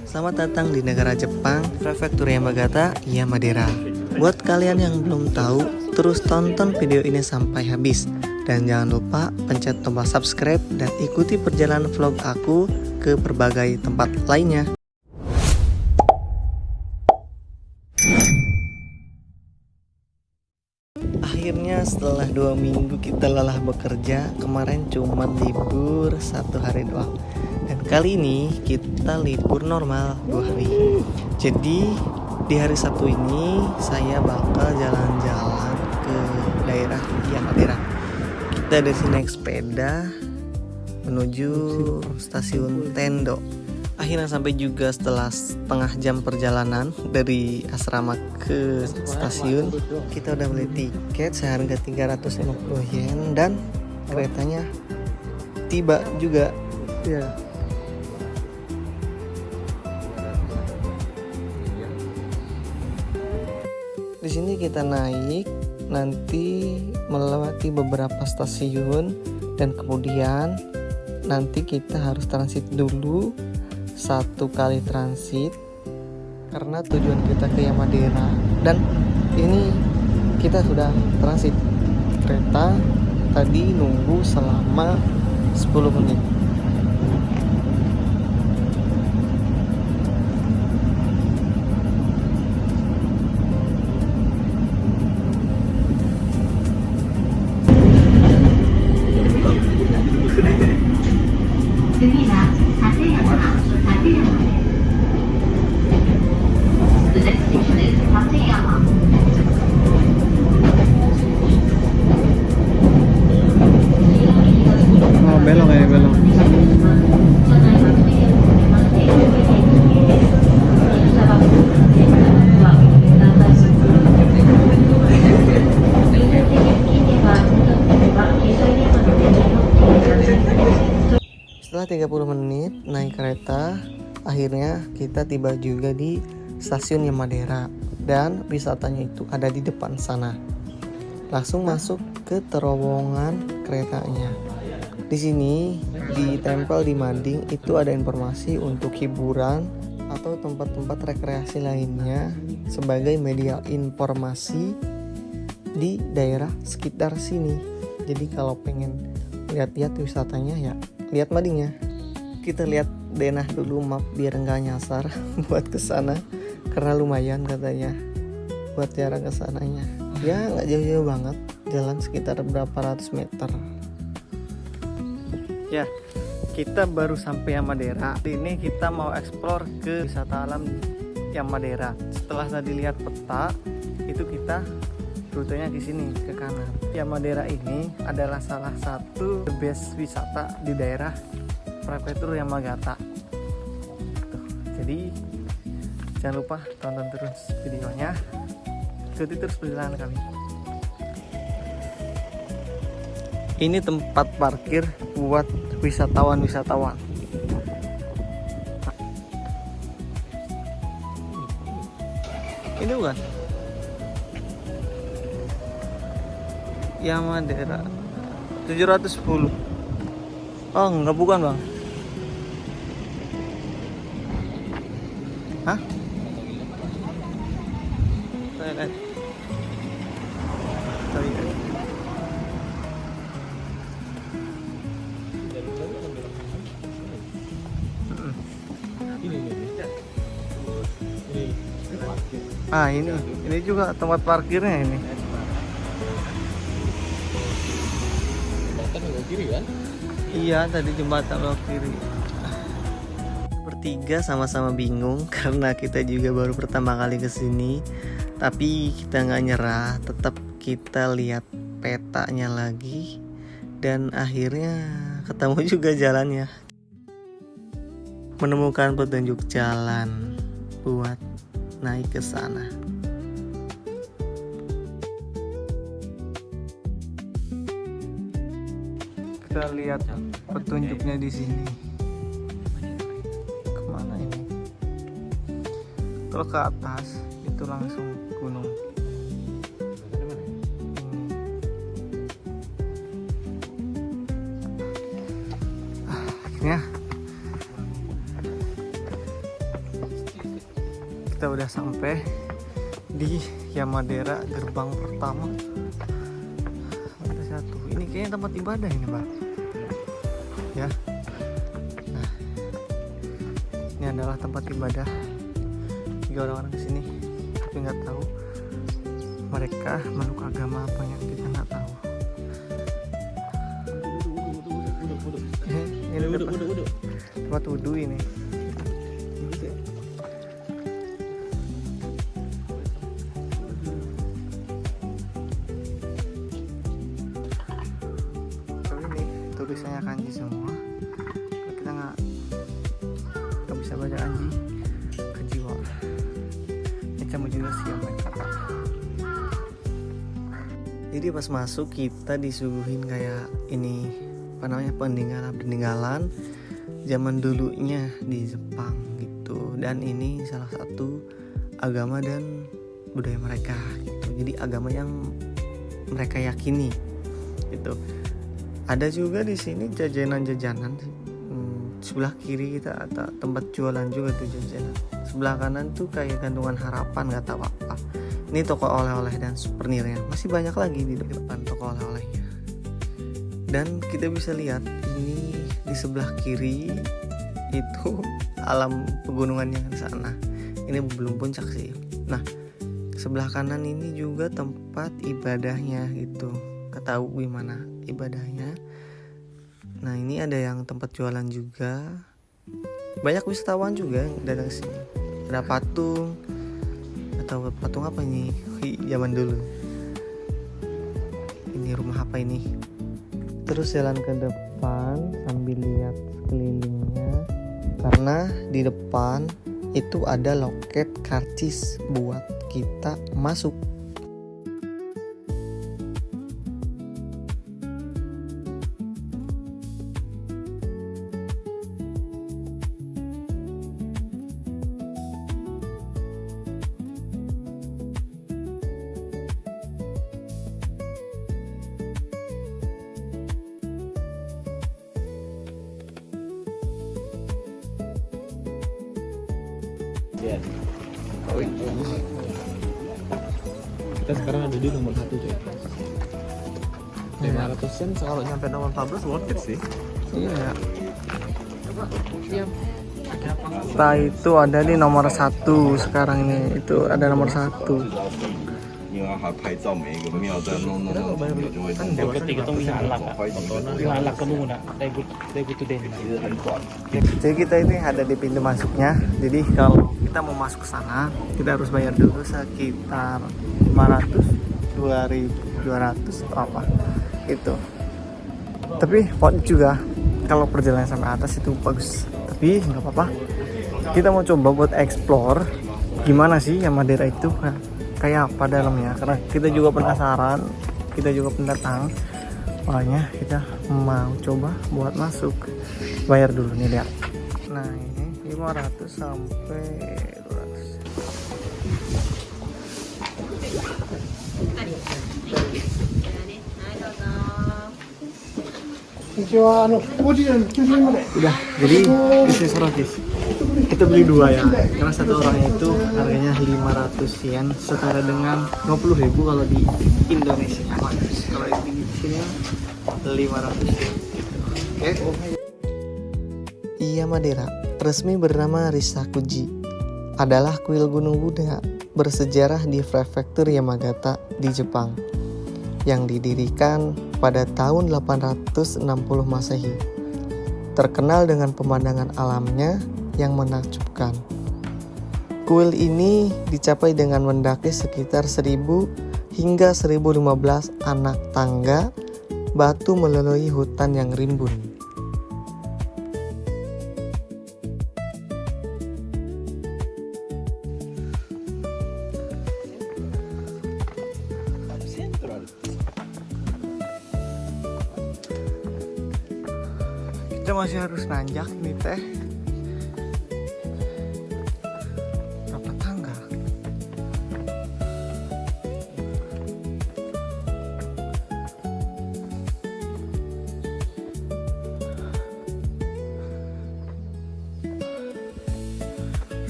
Selamat datang di negara Jepang, Prefektur Yamagata, Yamadera. Buat kalian yang belum tahu, terus tonton video ini sampai habis. Dan jangan lupa pencet tombol subscribe dan ikuti perjalanan vlog aku ke berbagai tempat lainnya. Akhirnya setelah 2 minggu kita lelah bekerja, kemarin cuma libur 1 hari doang. Dan kali ini kita libur normal 2 hari. Jadi di hari Sabtu ini saya bakal jalan-jalan ke daerah Yamadera. Kita dari sini naik sepeda menuju stasiun Tendo. Akhirnya sampai juga setelah setengah jam perjalanan dari asrama ke stasiun. Kita udah beli tiket seharga 350 yen dan keretanya tiba juga. Ya. Di sini kita naik, nanti melewati beberapa stasiun dan kemudian nanti kita harus transit dulu 1 kali transit karena tujuan kita ke Yamadera. Dan ini kita sudah transit kereta, tadi nunggu selama 10 menit. Belok ya, belok. Setelah 30 menit naik kereta, akhirnya kita tiba juga di stasiun Yamadera dan wisatanya itu ada di depan sana. Langsung masuk ke terowongan keretanya. Di sini ditempel di mading itu ada informasi untuk hiburan atau tempat-tempat rekreasi lainnya sebagai media informasi di daerah sekitar sini. Jadi kalau pengen lihat-lihat wisatanya ya lihat madingnya. Kita lihat denah dulu map biar nggak nyasar buat kesana karena lumayan katanya buat jarak kesananya. Ya nggak jauh-jauh banget, jalan sekitar berapa ratus meter. Ya, kita baru sampai Yamadera. Ini kita mau explore ke wisata alam Yamadera. Setelah tadi lihat peta, itu kita rutenya di sini ke kanan. Yamadera ini adalah salah satu the best wisata di daerah Prefektur Yamagata. Tuh, jadi jangan lupa tonton terus videonya. Ikuti terus perjalanan kami. Ini tempat parkir buat wisatawan-wisatawan. Ini bukan? Yamadera 710. Oh, enggak, bukan, Bang. Hah? Saya lihat. Ah, ini juga tempat parkirnya ini. Jembatan belok kiri kan? Iya, tadi jembatan belok kiri. Bertiga sama-sama bingung karena kita juga baru pertama kali kesini. Tapi kita nggak nyerah, tetap kita lihat petanya lagi dan akhirnya ketemu juga jalannya. Menemukan petunjuk jalan buat naik ke sana. Kita lihat petunjuknya di sini. Kemana ini? Kalau ke atas itu langsung gunung. Akhirnya kita udah sampai di Yamadera gerbang pertama. Ada satu. Ini kayaknya tempat ibadah ini, Pak. Ya. Nah, ini adalah tempat ibadah. 3 orang-orang di sini, tapi nggak tahu mereka meluk agama apa yang kita nggak tahu. Ini tempat wudhu ini. Tulisannya kanji semua. Kita nggak bisa baca kanji wa. Ini cuma juga siap mereka. Jadi pas masuk kita disuguhin kayak ini apa namanya, peninggalan zaman dulunya di Jepang gitu. Dan ini salah satu agama dan budaya mereka gitu. Jadi agama yang mereka yakini gitu. Ada juga di sini jajanan-jajanan. Sebelah kiri kita ada tempat jualan juga tuh jajanan. Sebelah kanan tuh kayak gantungan harapan, nggak tahu apa. Ini toko oleh-oleh dan souvenirnya. Masih banyak lagi di depan toko oleh-olehnya. Dan kita bisa lihat ini di sebelah kiri itu alam pegunungan yang di sana. Ini belum puncak sih. Nah, sebelah kanan ini juga tempat ibadahnya gitu. Tahu gimana ibadahnya. Nah, ini ada yang tempat jualan juga. Banyak wisatawan juga yang datang ke sini. Ada patung. Atau patung apa ini? Zaman dulu. Ini rumah apa ini? Terus jalan ke depan sambil lihat sekelilingnya. Karena di depan itu ada loket karcis buat kita masuk. Ya. Kita sekarang ada di nomor 1 coy. 500 sen kalau nyampe nomor 14 worth it sih. Iya. Setelah itu ada di nomor 1 sekarang ini. Itu ada nomor 1. 因为还拍照，每一个庙在弄，就会弄。 Pagdating itong ihalak ihalak ka muna. Dahil buto din. 其实很短。 Jadi kita ini ada di pintu masuknya. Jadi kalau kita mau masuk ke sana, kita harus bayar dulu sekitar 500, 2.200 atau apa gitu. Tapi worth it juga kalau perjalanan sampai atas itu bagus. Tapi nggak apa-apa. Kita mau coba buat explore gimana sih Yamadera itu kayak apa dalamnya. Karena kita juga penasaran, kita juga pendatang. Makanya kita mau coba buat masuk. Bayar dulu nih, lihat. Nah, ini 500 sampai 200. Udah, jadi bisnis rotis. Kita beli 2 ya, karena satu orangnya itu harganya 500 yen, setara dengan 20.000 kalau di Indonesia. Kalau di sini 500 yen. Oke. Yamadera, resmi bernama Risakuji, adalah kuil gunung Buddha bersejarah di prefektur Yamagata di Jepang yang didirikan pada tahun 860 Masehi. Terkenal dengan pemandangan alamnya yang menakjubkan. Kuil ini dicapai dengan mendaki sekitar 1000 hingga 1015 anak tangga batu melalui hutan yang rimbun. Kita masih harus nanjak nih teh. Berapa tangga?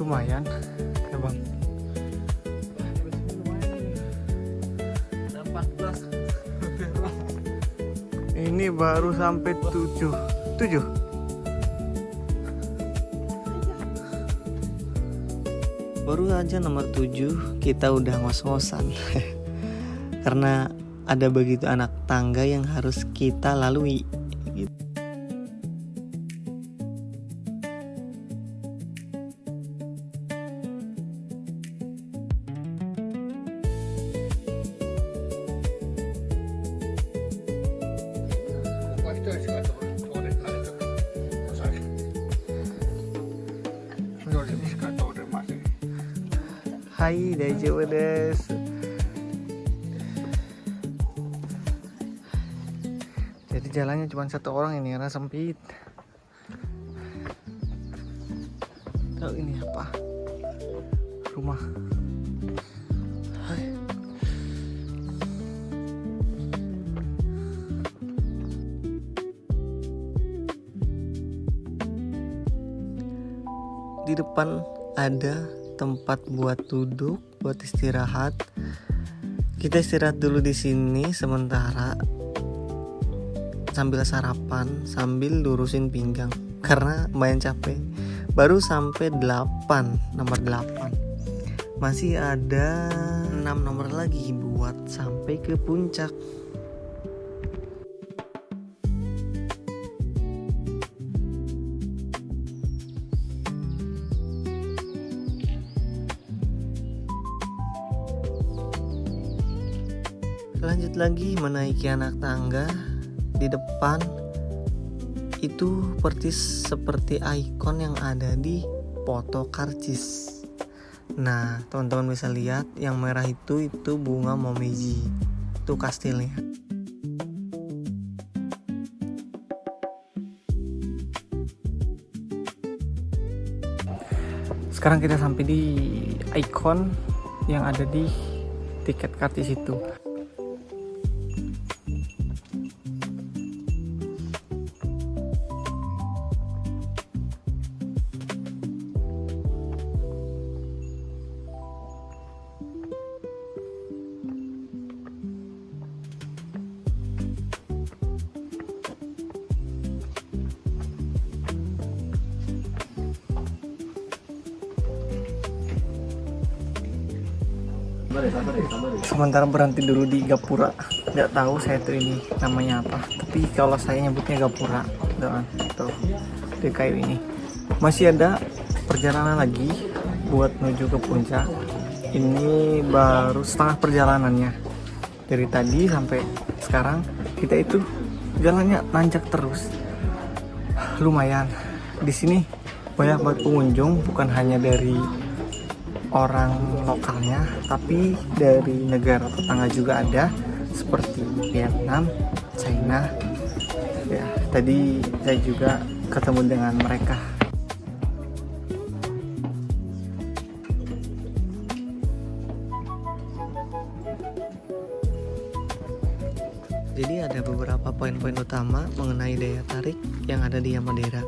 Lumayan ya bang. Ini baru sampai 7. Baru aja nomor 7 kita udah ngos-ngosan. Karena ada begitu anak tangga yang harus kita lalui gitu. Hai, daijoubu desu. Jadi jalannya cuma satu orang ini karena sempit. Tahu ini apa? Rumah. Hai. Di depan ada tempat buat duduk, buat istirahat. Kita istirahat dulu di sini sementara sambil sarapan, sambil lurusin pinggang karena lumayan capek. Baru sampai 8, nomor 8. Masih ada 6 nomor lagi buat sampai ke puncak. Lanjut lagi menaiki anak tangga. Di depan itu persis seperti ikon yang ada di foto karcis. Nah, teman-teman bisa lihat yang merah itu bunga momiji. Itu kastilnya. Sekarang kita sampai di ikon yang ada di tiket karcis itu. Sementara berhenti dulu di Gapura. Nggak tahu saya tuh ini namanya apa, tapi kalau saya nyebutnya Gapura. Tuh di kayu ini. Masih ada perjalanan lagi buat menuju ke puncak. Ini baru setengah perjalanannya. Dari tadi sampai sekarang kita itu jalannya nanjak terus. Lumayan. Di sini banyak banget pengunjung, bukan hanya dari orang lokalnya, tapi dari negara tetangga juga ada, seperti Vietnam, China. Ya, tadi saya juga ketemu dengan mereka. Jadi ada beberapa poin-poin utama mengenai daya tarik yang ada di Yamadera,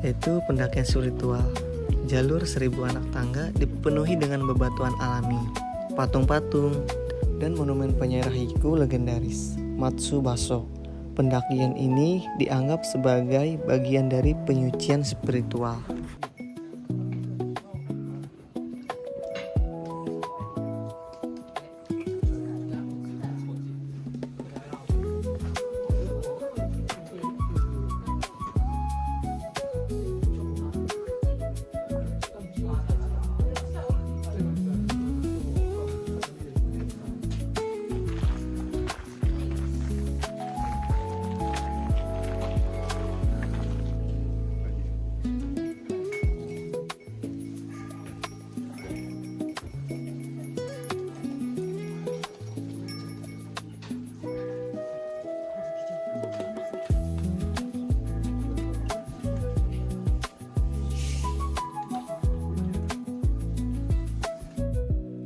yaitu pendakian spiritual. Jalur 1000 anak tangga dipenuhi dengan bebatuan alami, patung-patung, dan monumen penyair haiku legendaris, Matsubaso. Pendakian ini dianggap sebagai bagian dari penyucian spiritual.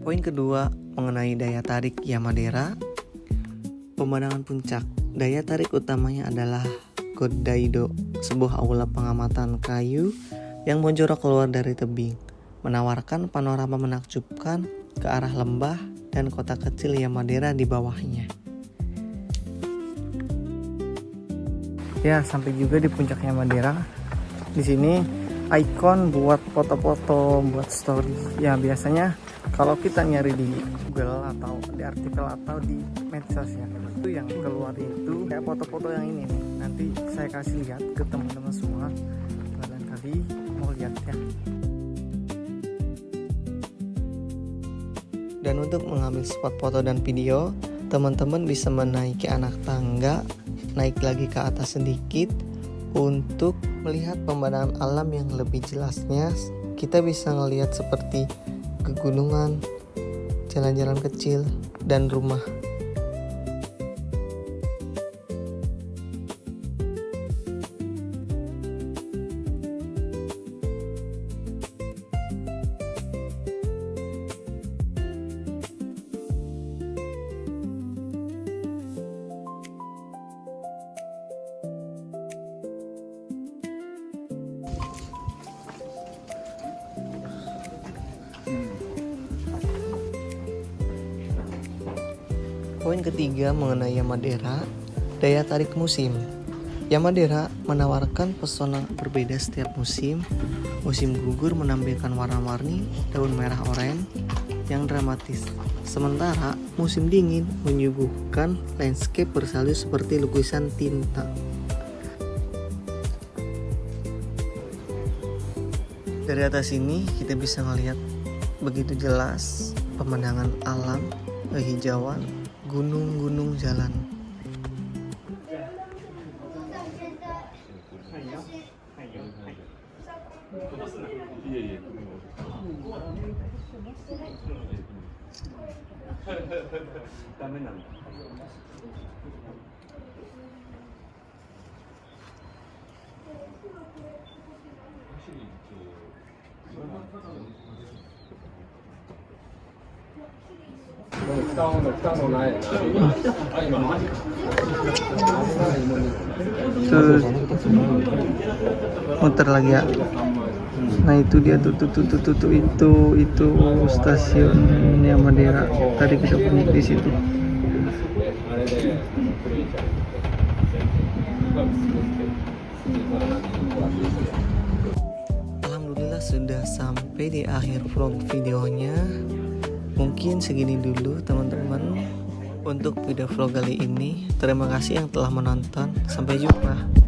Poin kedua mengenai daya tarik Yamadera, pemandangan puncak. Daya tarik utamanya adalah Godaido, sebuah aula pengamatan kayu yang menjorok keluar dari tebing, menawarkan panorama menakjubkan ke arah lembah dan kota kecil Yamadera di bawahnya. Ya, sampai juga di puncak Yamadera. Di sini ikon buat foto-foto, buat story. Ya, biasanya kalau kita nyari di Google atau di artikel atau di medsos ya, itu yang keluar itu kayak foto-foto yang ini nih. Nanti saya kasih lihat ke teman-teman semua, barangkali mau lihat ya. Dan untuk mengambil spot foto dan video, teman-teman bisa menaiki anak tangga, naik lagi ke atas sedikit untuk melihat pemandangan alam yang lebih jelasnya. Kita bisa ngelihat seperti pegunungan, jalan-jalan kecil, dan rumah. Poin ketiga mengenai Yamadera, daya tarik musim. Yamadera menawarkan pesona berbeda setiap musim. Musim gugur menampilkan warna-warni daun merah oranye yang dramatis. Sementara musim dingin menyuguhkan landscape bersalju seperti lukisan tinta. Dari atas ini kita bisa melihat begitu jelas pemandangan alam, kehijauan, gunung-gunung jalan. Terus muter lagi ya. Nah itu dia tuh itu stasiun Yamadera. Tadi kita punya di situ. Alhamdulillah sudah sampai di akhir vlog videonya. Mungkin segini dulu teman-teman untuk video vlog kali ini. Terima kasih yang telah menonton. Sampai jumpa.